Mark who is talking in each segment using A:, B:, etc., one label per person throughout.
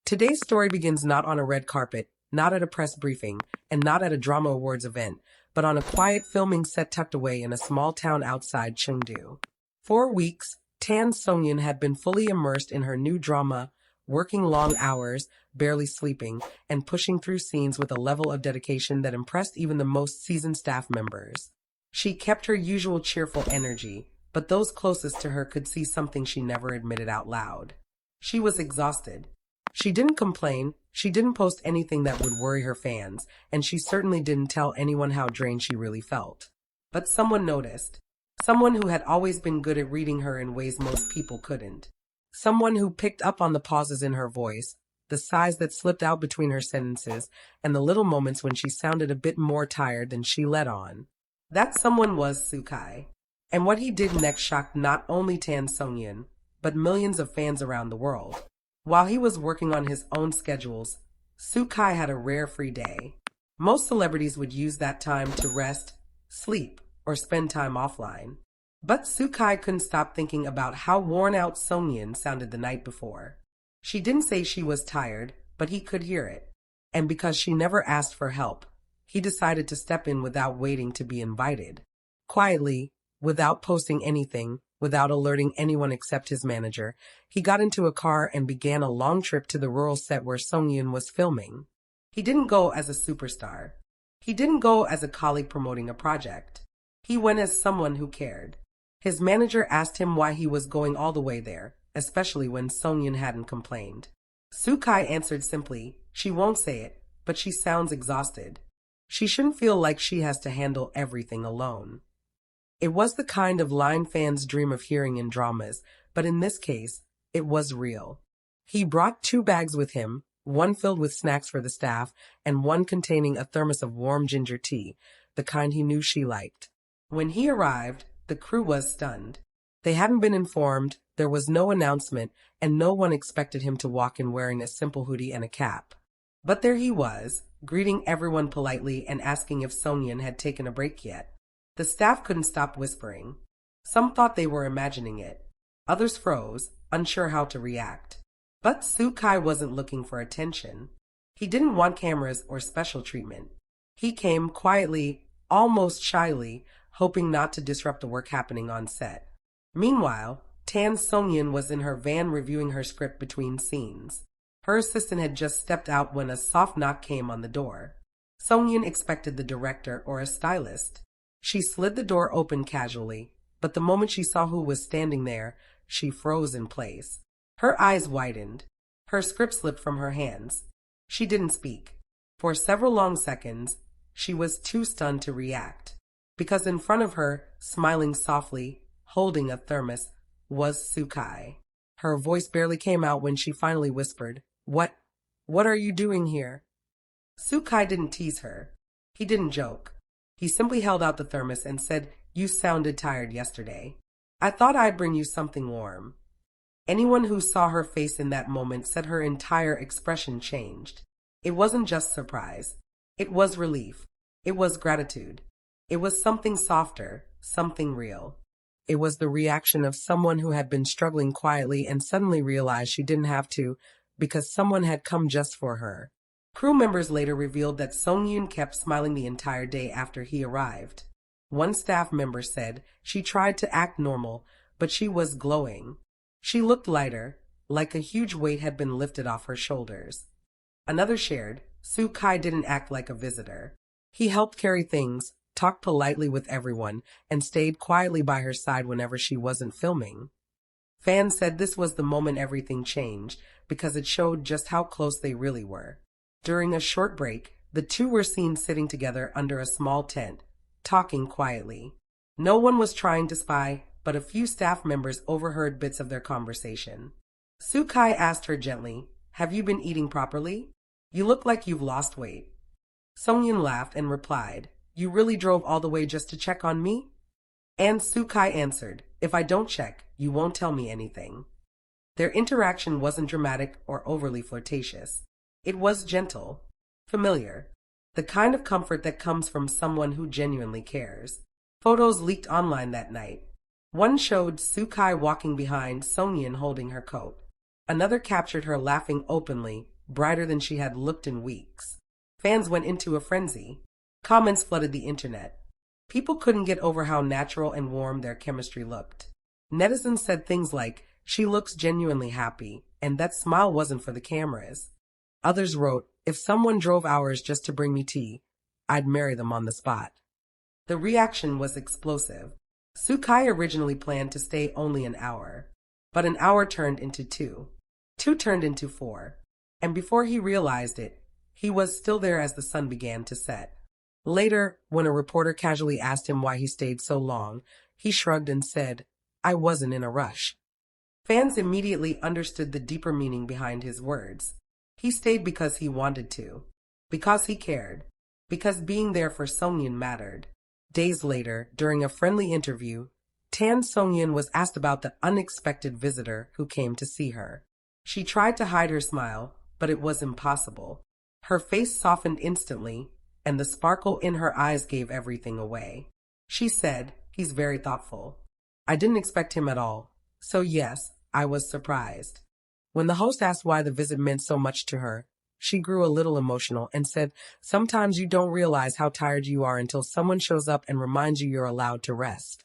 A: Today's story begins not on a red carpet, not at a press briefing, and not at a drama awards event, but on a quiet filming set tucked away in a small town outside Chengdu. For weeks, Tan Songyun had been fully immersed in her new drama, working long hours, barely sleeping, and pushing through scenes with a level of dedication that impressed even the most seasoned staff members. She kept her usual cheerful energy, but those closest to her could see something she never admitted out loud. She was exhausted. She didn't complain, she didn't post anything that would worry her fans, and she certainly didn't tell anyone how drained she really felt. But someone noticed. Someone who had always been good at reading her in ways most people couldn't. Someone who picked up on the pauses in her voice, the sighs that slipped out between her sentences, and the little moments when she sounded a bit more tired than she let on. That someone was Sukai. And what he did next shocked not only Tan Songyun, but millions of fans around the world. While he was working on his own schedules, Sukai had a rare free day. Most celebrities would use that time to rest, sleep, or spend time offline. But Sukai couldn't stop thinking about how worn out Sonian sounded the night before. She didn't say she was tired, but he could hear it. And because she never asked for help, he decided to step in without waiting to be invited. Quietly, without posting anything, without alerting anyone except his manager, he got into a car and began a long trip to the rural set where Songyun was filming. He didn't go as a superstar. He didn't go as a colleague promoting a project. He went as someone who cared. His manager asked him why he was going all the way there, especially when Songyun hadn't complained. Sukai answered simply, she won't say it, but she sounds exhausted. She shouldn't feel like she has to handle everything alone. It was the kind of line fans dream of hearing in dramas, but in this case, it was real. He brought 2 bags with him, one filled with snacks for the staff, and one containing a thermos of warm ginger tea, the kind he knew she liked. When he arrived, the crew was stunned. They hadn't been informed, there was no announcement, and no one expected him to walk in wearing a simple hoodie and a cap. But there he was, greeting everyone politely and asking if Sonian had taken a break yet. The staff couldn't stop whispering. Some thought they were imagining it. Others froze, unsure how to react. But Sukai wasn't looking for attention. He didn't want cameras or special treatment. He came quietly, almost shyly, hoping not to disrupt the work happening on set. Meanwhile, Tan Songyun was in her van reviewing her script between scenes. Her assistant had just stepped out when a soft knock came on the door. Songyun expected the director or a stylist. She slid the door open casually, but the moment she saw who was standing there, she froze in place. Her eyes widened. Her script slipped from her hands. She didn't speak. For several long seconds, she was too stunned to react. Because in front of her, smiling softly, holding a thermos, was Sukai. Her voice barely came out when she finally whispered, What are you doing here? Sukai didn't tease her. He didn't joke. He simply held out the thermos and said, You sounded tired yesterday. I thought I'd bring you something warm. Anyone who saw her face in that moment said her entire expression changed. It wasn't just surprise. It was relief. It was gratitude. It was something softer, something real. It was the reaction of someone who had been struggling quietly and suddenly realized she didn't have to because someone had come just for her. Crew members later revealed that Songyun kept smiling the entire day after he arrived. One staff member said she tried to act normal, but she was glowing. She looked lighter, like a huge weight had been lifted off her shoulders. Another shared, Sukai didn't act like a visitor. He helped carry things, talked politely with everyone, and stayed quietly by her side whenever she wasn't filming. Fans said this was the moment everything changed, because it showed just how close they really were. During a short break, the two were seen sitting together under a small tent, talking quietly. No one was trying to spy, but a few staff members overheard bits of their conversation. Sukai asked her gently, Have you been eating properly? You look like you've lost weight. Songyun laughed and replied, You really drove all the way just to check on me? And Sukai answered, If I don't check, you won't tell me anything. Their interaction wasn't dramatic or overly flirtatious. It was gentle, familiar, the kind of comfort that comes from someone who genuinely cares. Photos leaked online that night. One showed Sukai walking behind Sonian holding her coat. Another captured her laughing openly, brighter than she had looked in weeks. Fans went into a frenzy. Comments flooded the internet. People couldn't get over how natural and warm their chemistry looked. Netizens said things like, "She looks genuinely happy, and that smile wasn't for the cameras." Others wrote, "If someone drove hours just to bring me tea, I'd marry them on the spot." The reaction was explosive. Sukai originally planned to stay only an hour, but an hour turned into two. Two turned into four. And before he realized it, he was still there as the sun began to set. Later, when a reporter casually asked him why he stayed so long, he shrugged and said, "I wasn't in a rush." Fans immediately understood the deeper meaning behind his words. He stayed because he wanted to, because he cared, because being there for Songyun mattered. Days later, during a friendly interview, Tan Songyun was asked about the unexpected visitor who came to see her. She tried to hide her smile, but it was impossible. Her face softened instantly, and the sparkle in her eyes gave everything away. She said, "He's very thoughtful. I didn't expect him at all, so yes, I was surprised." When the host asked why the visit meant so much to her, she grew a little emotional and said, "Sometimes you don't realize how tired you are until someone shows up and reminds you you're allowed to rest."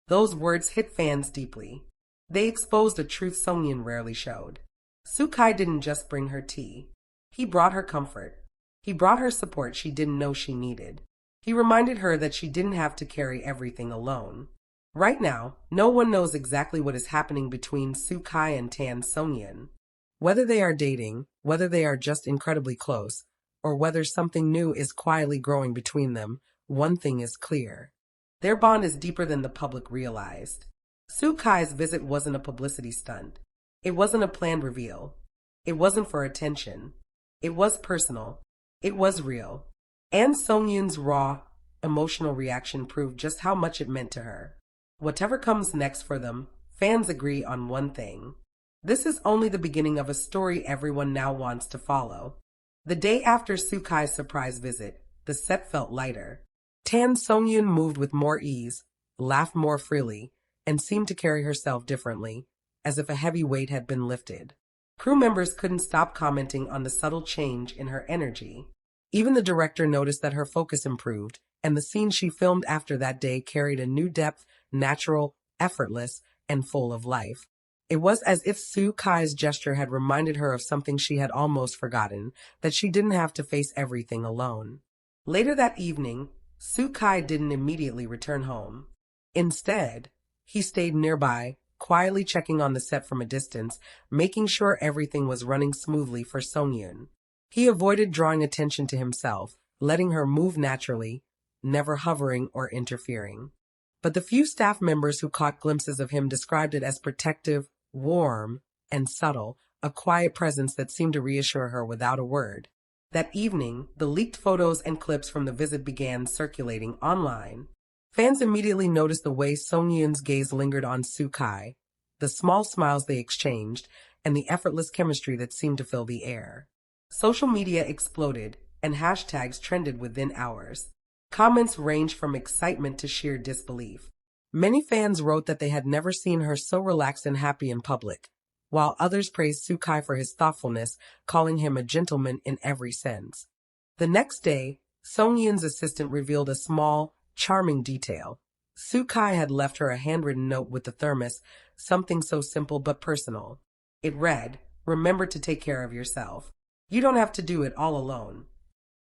A: Those words hit fans deeply. They exposed a truth Sonian rarely showed. Sukai didn't just bring her tea. He brought her comfort. He brought her support she didn't know she needed. He reminded her that she didn't have to carry everything alone. Right now, no one knows exactly what is happening between Sukai and Tan Songyun. Whether they are dating, whether they are just incredibly close, or whether something new is quietly growing between them, one thing is clear. Their bond is deeper than the public realized. Sukai's visit wasn't a publicity stunt. It wasn't a planned reveal. It wasn't for attention. It was personal. It was real. And Songyun's raw, emotional reaction proved just how much it meant to her. Whatever comes next for them, fans agree on one thing. This is only the beginning of a story everyone now wants to follow. The day after Sukai's surprise visit, the set felt lighter. Tan Songyun moved with more ease, laughed more freely, and seemed to carry herself differently, as if a heavy weight had been lifted. Crew members couldn't stop commenting on the subtle change in her energy. Even the director noticed that her focus improved, and the scenes she filmed after that day carried a new depth, natural, effortless, and full of life. It was as if Sukai's gesture had reminded her of something she had almost forgotten, that she didn't have to face everything alone. Later that evening, Sukai didn't immediately return home. Instead, he stayed nearby, quietly checking on the set from a distance, making sure everything was running smoothly for Songyun. He avoided drawing attention to himself, letting her move naturally, never hovering or interfering. But the few staff members who caught glimpses of him described it as protective, warm, and subtle, a quiet presence that seemed to reassure her without a word. That evening, the leaked photos and clips from the visit began circulating online. Fans immediately noticed the way Songyun's gaze lingered on Sukai, the small smiles they exchanged, and the effortless chemistry that seemed to fill the air. Social media exploded, and hashtags trended within hours. Comments ranged from excitement to sheer disbelief. Many fans wrote that they had never seen her so relaxed and happy in public, while others praised Sukai for his thoughtfulness, calling him a gentleman in every sense. The next day, Songyun's assistant revealed a small, charming detail. Sukai had left her a handwritten note with the thermos, something so simple but personal. It read, "Remember to take care of yourself. You don't have to do it all alone."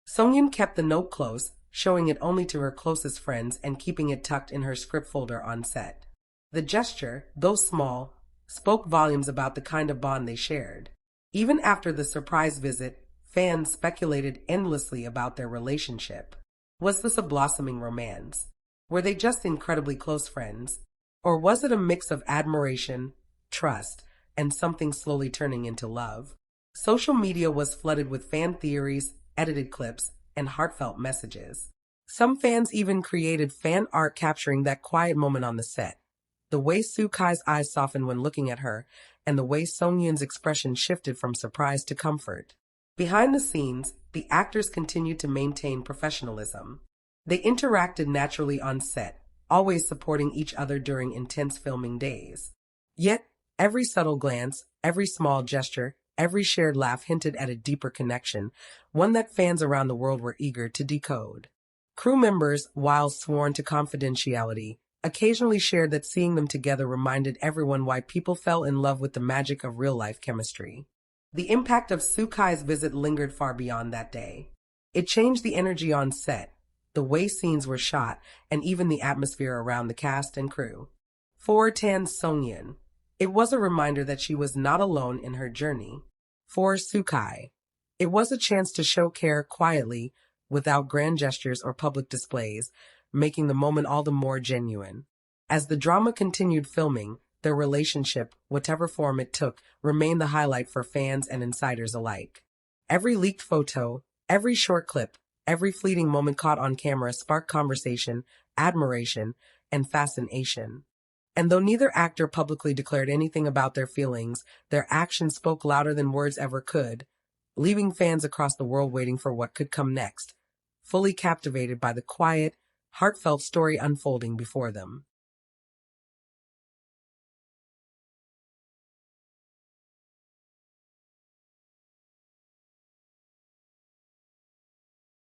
A: Songyun kept the note close, showing it only to her closest friends and keeping it tucked in her script folder on set. The gesture, though small, spoke volumes about the kind of bond they shared. Even after the surprise visit, fans speculated endlessly about their relationship. Was this a blossoming romance? Were they just incredibly close friends? Or was it a mix of admiration, trust, and something slowly turning into love? Social media was flooded with fan theories, edited clips, and heartfelt messages. Some fans even created fan art capturing that quiet moment on the set. The way Sukai's eyes softened when looking at her, and the way Songyun's expression shifted from surprise to comfort. Behind the scenes, the actors continued to maintain professionalism. They interacted naturally on set, always supporting each other during intense filming days. Yet, every subtle glance, every small gesture, Every shared laugh hinted at a deeper connection, one that fans around the world were eager to decode. Crew members, while sworn to confidentiality, occasionally shared that seeing them together reminded everyone why people fell in love with the magic of real-life chemistry. The impact of Sukai's visit lingered far beyond that day. It changed the energy on set, the way scenes were shot, and even the atmosphere around the cast and crew. For Tan Songyun, it was a reminder that she was not alone in her journey. For Sukai, it was a chance to show care quietly, without grand gestures or public displays, making the moment all the more genuine. As the drama continued filming, their relationship, whatever form it took, remained the highlight for fans and insiders alike. Every leaked photo, every short clip, every fleeting moment caught on camera sparked conversation, admiration, and fascination. And though neither actor publicly declared anything about their feelings, their actions spoke louder than words ever could, leaving fans across the world waiting for what could come next, fully captivated by the quiet, heartfelt story unfolding before them.